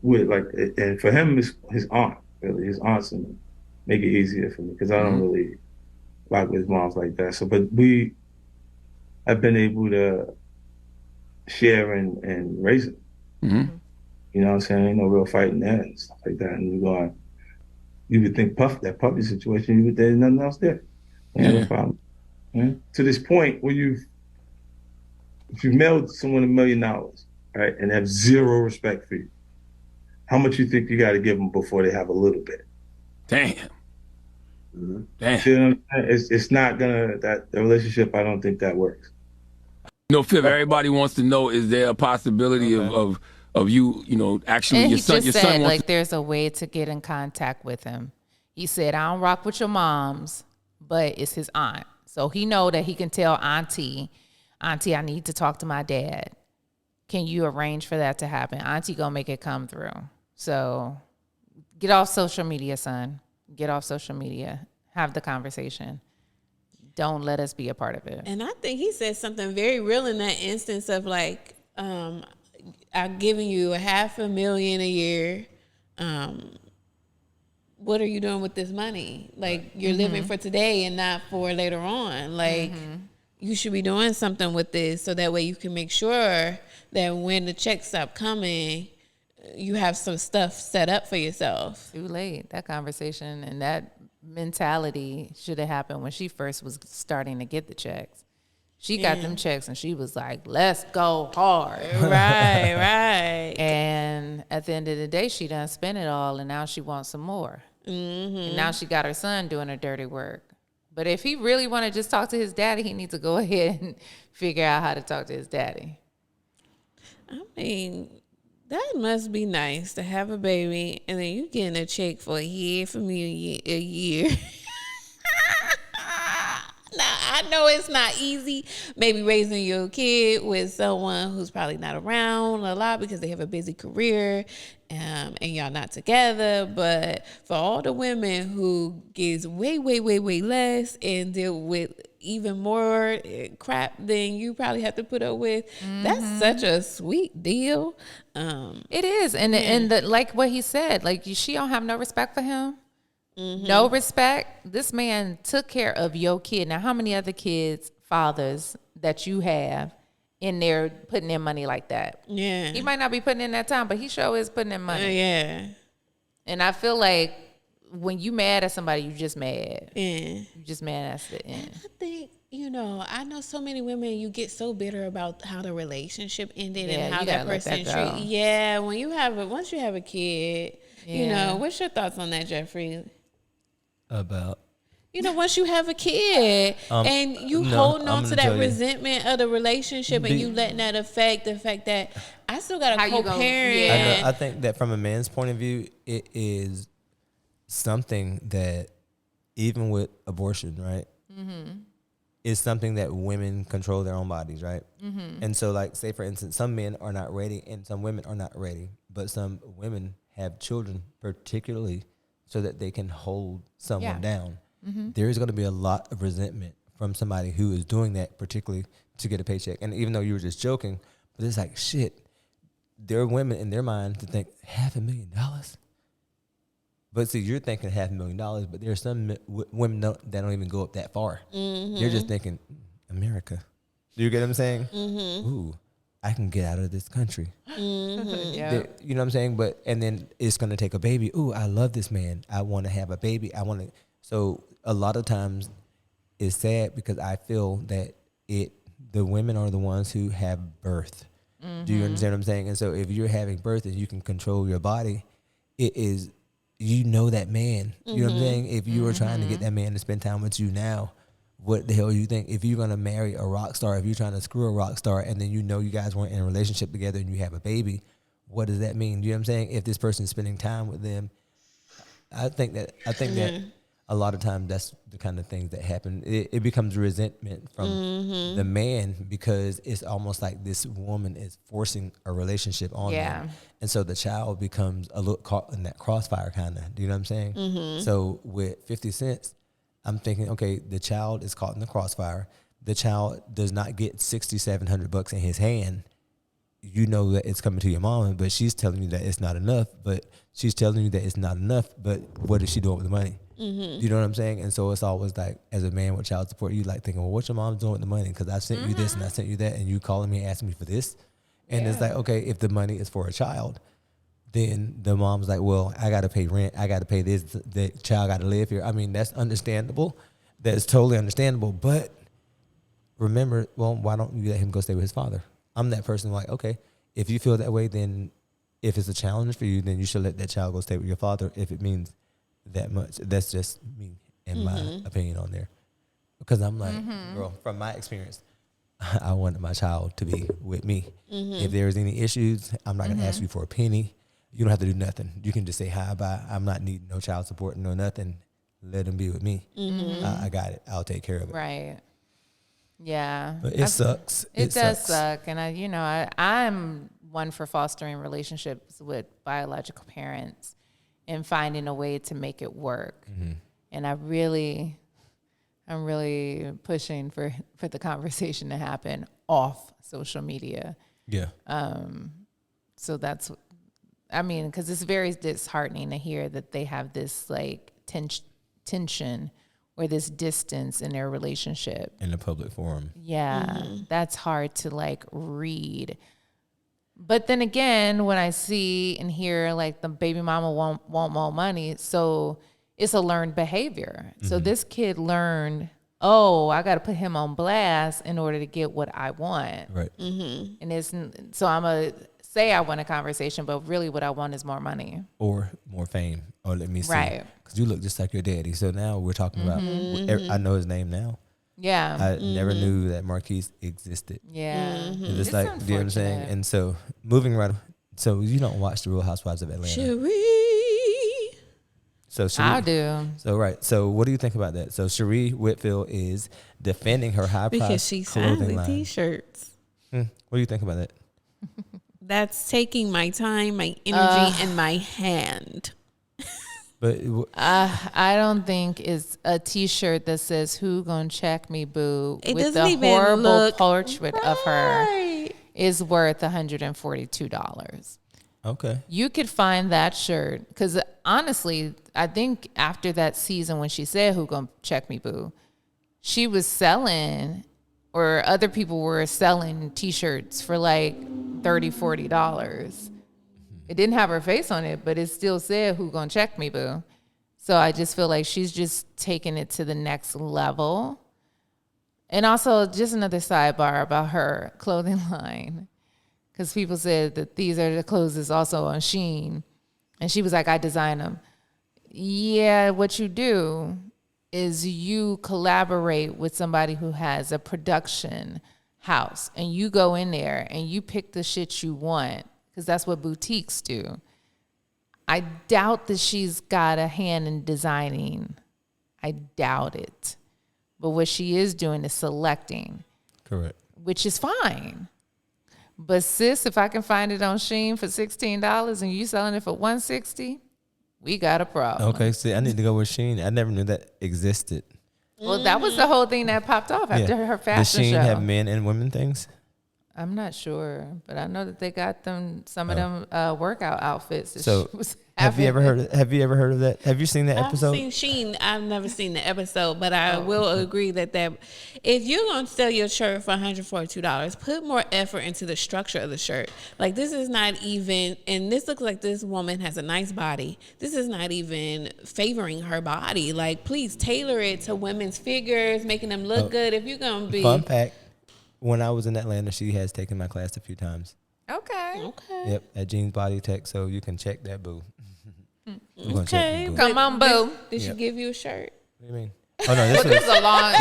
with like, and for him, it's his aunt. Really, his aunt's gonna make it easier for me because I don't Mm-hmm. really rock with moms like that. So, but we have been able to share and raise it. Mm-hmm. You know what I'm saying? Ain't no real fighting there and stuff like that. And you would think that puppy situation, you would there's nothing else there. They have a Yeah. problem. Right? To this point where if you mailed someone $1 million, right, and have zero respect for you, how much you think you got to give them before they have a little bit? Damn. Mhm. You Damn. see what I'm saying? It's not gonna that the relationship. I don't think that works. No, Fib, everybody wants to know, is there a possibility Okay. of you, actually And your he son just your son said wants to like there's a way to get in contact with him. He said I don't rock with your moms, but it's his aunt, so he know that he can tell Auntie, I need to talk to my dad. Can you arrange for that to happen? Auntie gonna make it come through. So get off social media, son. Get off social media. Have the conversation. Don't let us be a part of it. And I think he said something very real in that instance of like, I'm giving you $500,000 a year. Um, what are you doing with this money? Like you're living for today and not for later on. Like you should be doing something with this so that way you can make sure that when the checks stop coming, you have some stuff set up for yourself. Too late. That conversation and that mentality should have happened when she first was starting to get the checks. She got them checks and she was like, let's go hard. Right, right. And at the end of the day, she done spent it all and now she wants some more. And now she got her son doing her dirty work. But if he really want to just talk to his daddy, he needs to go ahead and figure out how to talk to his daddy. I mean, that must be nice to have a baby and then you getting a check for a year from you a year. Now, I know it's not easy, maybe raising your kid with someone who's probably not around a lot because they have a busy career and y'all not together. But for all the women who gives way, way, way, way less and deal with even more crap than you probably have to put up with, that's such a sweet deal. It is. And like what he said, like she don't have no respect for him. No respect. This man took care of your kid. Now, how many other kids, fathers that you have in there putting in money like that? Yeah. He might not be putting in that time, but he sure is putting in money. Yeah. And I feel like when you mad at somebody, you just mad. Yeah. You just mad at the end. I think, I know so many women, you get so bitter about how the relationship ended and how you that gotta let person that go. treated. Yeah, once you have a kid, what's your thoughts on that, Jeffrey? About Once you have a kid and you no, holding I'm on to gonna that tell you. resentment of the relationship and you letting that affect the fact that I still got How a you gonna- co-parent. yeah. I think that from a man's point of view, it is something that even with abortion, right? Is something that women control their own bodies, right? And so, like, say for instance, some men are not ready and some women are not ready, but some women have children, particularly so that they can hold someone down. There is going to be a lot of resentment from somebody who is doing that, particularly to get a paycheck. And even though you were just joking, but it's like, shit, there are women in their mind to think $500,000. But see, you're thinking $500,000, but there are some women that don't even go up that far. They're just thinking, America. Do you get what I'm saying? Ooh, I can get out of this country. Yeah. You know what I'm saying? And then it's going to take a baby. Ooh, I love this man. I want to have a baby. So a lot of times it's sad because I feel that the women are the ones who have birth. Do you understand what I'm saying? And so if you're having birth and you can control your body, it is, that man. You know what I'm saying? If you were trying to get that man to spend time with you now, what the hell you think? If you're going to marry a rock star, if you're trying to screw a rock star and then you guys weren't in a relationship together and you have a baby, what does that mean? You know what I'm saying? If this person is spending time with them, I think that a lot of times that's the kind of things that happen. It becomes resentment from the man because it's almost like this woman is forcing a relationship on them. And so the child becomes a little caught in that crossfire kind of, do you know what I'm saying? So with 50 cents, I'm thinking, okay, the child is caught in the crossfire. The child does not get $6,700 in his hand. you know that it's coming to your mom, but she's telling you that it's not enough. But she's telling you that it's not enough. But what is she doing with the money? You know what I'm saying? And so it's always like, as a man with child support, you like thinking, well, what's your mom doing with the money? Because I sent you this and I sent you that, and you calling me asking me for this. And it's like, okay, if the money is for a child, then the mom's like, well, I got to pay rent. I got to pay this. The child got to live here. I mean, that's understandable. That's totally understandable. But remember, well, why don't you let him go stay with his father? I'm that person like, okay, if you feel that way, then if it's a challenge for you, then you should let that child go stay with your father if it means that much. That's just me and my opinion on there. Because I'm like, girl, from my experience, I wanted my child to be with me. If there's any issues, I'm not going to ask you for a penny. You don't have to do nothing. You can just say hi, bye. I'm not needing no child support, no nothing. Let him be with me. I got it. I'll take care of it. Right. Yeah. But it sucks. It does sucks. suck. And I'm one for fostering relationships with biological parents and finding a way to make it work. And I'm really pushing for the conversation to happen off social media. Yeah. So that's, I mean, because it's very disheartening to hear that they have this like tension or this distance in their relationship. In the public forum. Yeah, that's hard to like read. But then again, when I see and hear like the baby mama want more money, so it's a learned behavior. So this kid learned, oh, I got to put him on blast in order to get what I want. Right. And it's, so I'm a say I want a conversation, but really what I want is more money. Or more fame. Or let me see. Right. Because you look just like your daddy. So now we're talking about, I know his name now. Yeah. I never knew that Marquise existed. Yeah. And it's like, do you know what I'm saying? unfortunate. And so moving right, so you don't watch The Real Housewives of Atlanta. Cherie. So I do. So right. So what do you think about that? So Cherie Whitfield is defending her high price Because she signed clothing the line. T-shirts. What do you think about that? That's taking my time, my energy, and my hand. But I don't think it's a T-shirt that says "Who gonna check me, boo?" It with doesn't the even horrible look portrait of her right. is worth $142. okay. You could find that shirt because honestly, I think after that season when she said "Who gonna check me, boo," she was selling, or other people were selling T-shirts for like $30-$40. It didn't have her face on it, but it still said "Who gonna check me, boo?" So I just feel like she's just taking it to the next level. And also, just another sidebar about her clothing line, because people said that these are the clothes that's also on Shein, and she was like, "I designed them." Yeah, what you do is you collaborate with somebody who has a production house, and you go in there and you pick the shit you want. Because that's what boutiques do. I doubt that she's got a hand in designing. I doubt it. But what she is doing is selecting, Correct. which is fine. But sis, if I can find it on Shein for $16 and you selling it for $160, we got a problem. Okay. See, I need to go with Shein. I never knew that existed. Well, that was the whole thing that popped off after her fashion Does Shein show. have men and women things? I'm not sure, but I know that they got them some of them workout outfits. That So she was have you ever having. heard? Have you ever heard of that? Have you seen that episode? I've seen Sheen. I've never seen the episode, but I will agree that if you're gonna sell your shirt for $142, put more effort into the structure of the shirt. Like, this is not even, and this looks like this woman has a nice body. This is not even favoring her body. Like, please tailor it to women's figures, making them look good. If you're gonna be Fun fact: when I was in Atlanta, she has taken my class a few times. Okay. Yep, at Jeans Body Tech, so you can check that, boo. We're gonna check okay, you, boo. Come on, boo. did she Yep. give you a shirt? What do you mean? Oh no, this This is was a long.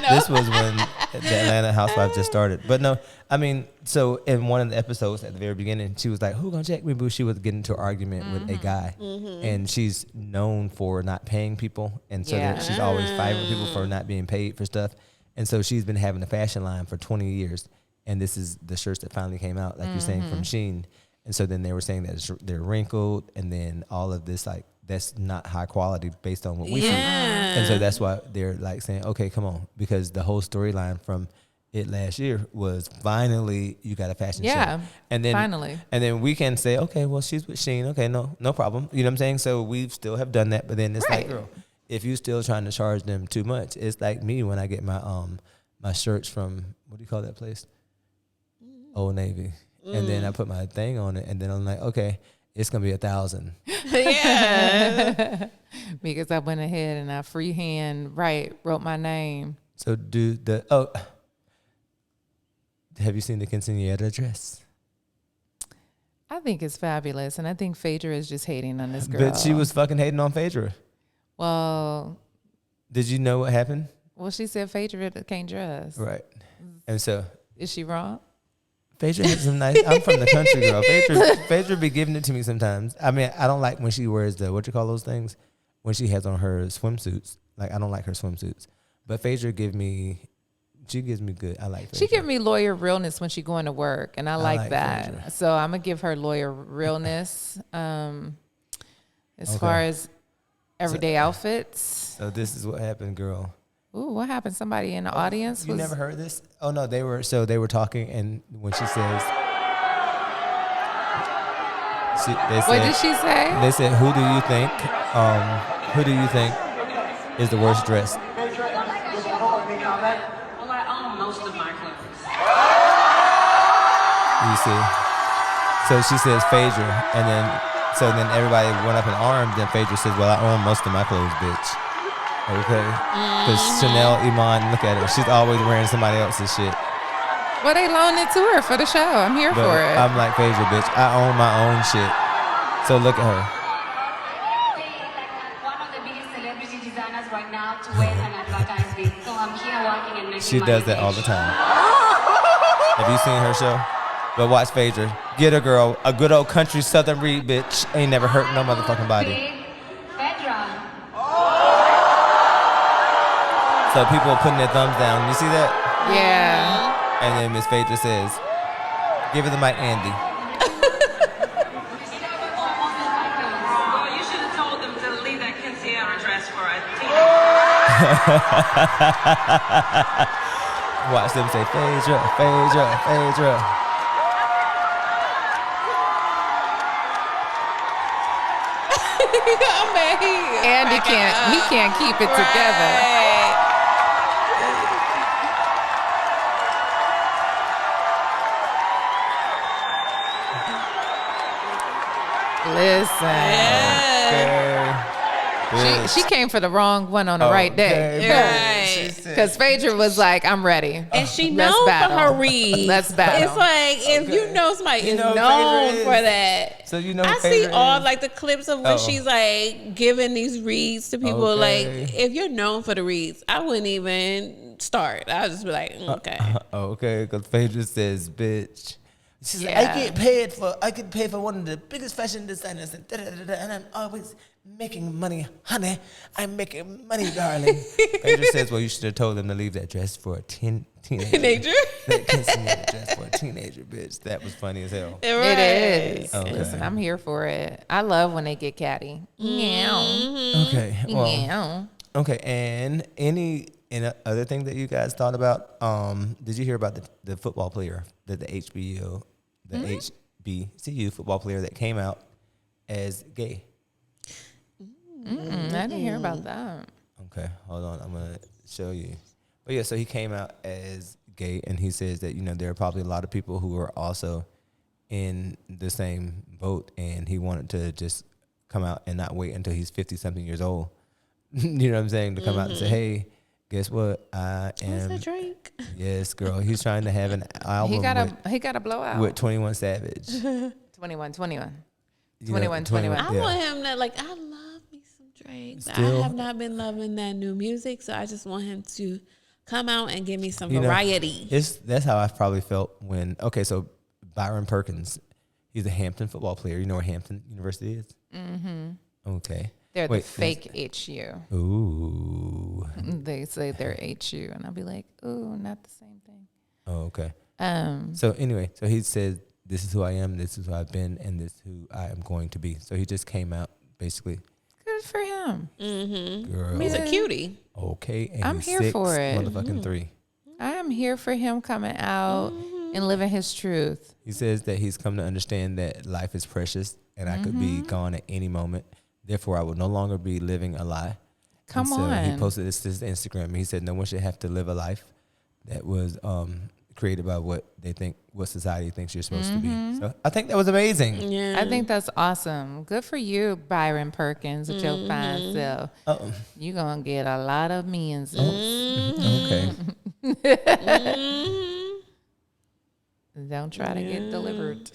this was when the Atlanta Housewives just started. But no, I mean, so in one of the episodes at the very beginning, she was like, "Who gonna check me, boo?" She was getting into an argument with a guy, and she's known for not paying people, and so Yeah. that she's always fighting with people for not being paid for stuff. And so she's been having a fashion line for 20 years, and this is the shirts that finally came out, like you're saying, from Shein. And so then they were saying that they're wrinkled, and then all of this, like, that's not high quality based on what we see. Yeah. And so that's why they're like saying, okay, come on, because the whole storyline from it last year was finally you got a fashion show. Yeah, And then finally. And then we can say, okay, well, she's with Sheen. Okay, no problem. You know what I'm saying? So we still have done that. But then it's like, Right. girl, if you still trying to charge them too much, it's like me when I get my my shirts from, what do you call that place? Old Navy. And then I put my thing on it, and then I'm like, okay, it's gonna be $1,000. Yeah. Because I went ahead and I freehand wrote my name. So have you seen the quinceañera dress? I think it's fabulous, and I think Phaedra is just hating on this girl. But she was fucking hating on Phaedra. Well, Did you know what happened? she said Phaedra can't dress. Right. And so Is she wrong? Phaedra has some nice. I'm from the country, girl. Phaedra be giving it to me sometimes. I mean, I don't like when she wears the, what you call those things, when she has on her swimsuits. Like, I don't like her swimsuits. But Phaedra gives me good. I like Phaedra. She give me lawyer realness when she going to work, and I like that. Phaedra. So I'm gonna give her lawyer realness. As far as everyday outfits. So this is what happened, girl. Ooh, what happened? Somebody in the audience You was. never heard this? Oh no, they were talking, and when she says, What did she say? They said, who do you think is the worst dressed? Well, I own most of my clothes. You see? So she says Phaedra, and then everybody went up in arms. Then Phaedra says, well, I own most of my clothes, bitch. Okay? Because Chanel Iman, look at her. She's always wearing somebody else's shit. Well, they loaned it to her for the show. I'm here But for it. I'm like, Phaedra, bitch, I own my own shit. So look at her. One of the biggest celebrity designers right now to wear an advertisement. So I'm here working and making She money. does that all the time. Have you seen her show? But watch Phaedra. Get a girl, a good old country southern reed bitch. Ain't never hurt no motherfucking body. Big Fedra. So people are putting their thumbs down. You see that? Yeah. And then Miss Phaedra says, give her the mic, Andy. Well, you should have told them to leave that quinceañera dress for a teenager. Watch them say, Phaedra, Phaedra, Phaedra. And he can't keep it together. Listen. She came for the wrong one on the right day. Right. Because Phaedra was like, I'm ready. And she Let's known for battle. her reads. Let's battle. It's like if you know somebody You is know who known Phaedra for is. that. So you know I who see Phaedra all is? like the clips of when she's like giving these reads to people. Okay. Like if you're known for the reads, I wouldn't even start. I would just be like, okay. Okay, because Phaedra says, bitch. She's like, Yeah. I get paid for one of the biggest fashion designers, and and I'm always making money, honey. I'm making money, darling. Phaedra says, well, you should have told them to leave that dress for a teenager. Teenager? That quinceañera dress for a teenager, bitch. That was funny as hell. It is. Okay. Listen, I'm here for it. I love when they get catty. Meow. Okay, well, Meow. okay, and any other thing that you guys thought about? Did you hear about the football player that the HBCU football player that came out as gay? I didn't hear about that. Okay, hold on, I'm gonna show you. But yeah, so he came out as gay, and he says that there are probably a lot of people who are also in the same boat, and he wanted to just come out and not wait until he's 50-something years old. You know what I'm saying? To come out and say, hey, guess what? I am. What's the drink? Yes, girl. He's trying to have an album He got a blowout. with 21 Savage. 21. You know, 21. I yeah. want him to I love me some Drake. Still- I have not been loving that new music, so I just want him to come out and give me some You know, variety. That's how I probably felt when. Okay, so Byron Perkins, he's a Hampton football player. You know where Hampton University is? Mm-hmm. Okay. They're Wait, the fake HU. Ooh. They say they're HU, and I'll be like, ooh, not the same thing. Oh, okay. Um, So anyway, so he says, this is who I am, this is who I've been, and this is who I am going to be. So he just came out basically, good for him. girl. He's a cutie. Okay, and I'm he's here for it. Motherfucking 3. I am here for him coming out and living his truth. He says that he's come to understand that life is precious and I could be gone at any moment. Therefore, I will no longer be living a lie. Come and so on. He posted this to his Instagram. He said no one should have to live a life that was created by what society thinks you're supposed to be. So I think that was amazing. Yeah. I think that's awesome. Good for you, Byron Perkins, with your fine self. You're going to get a lot of men's. Okay. Don't try to get delivered.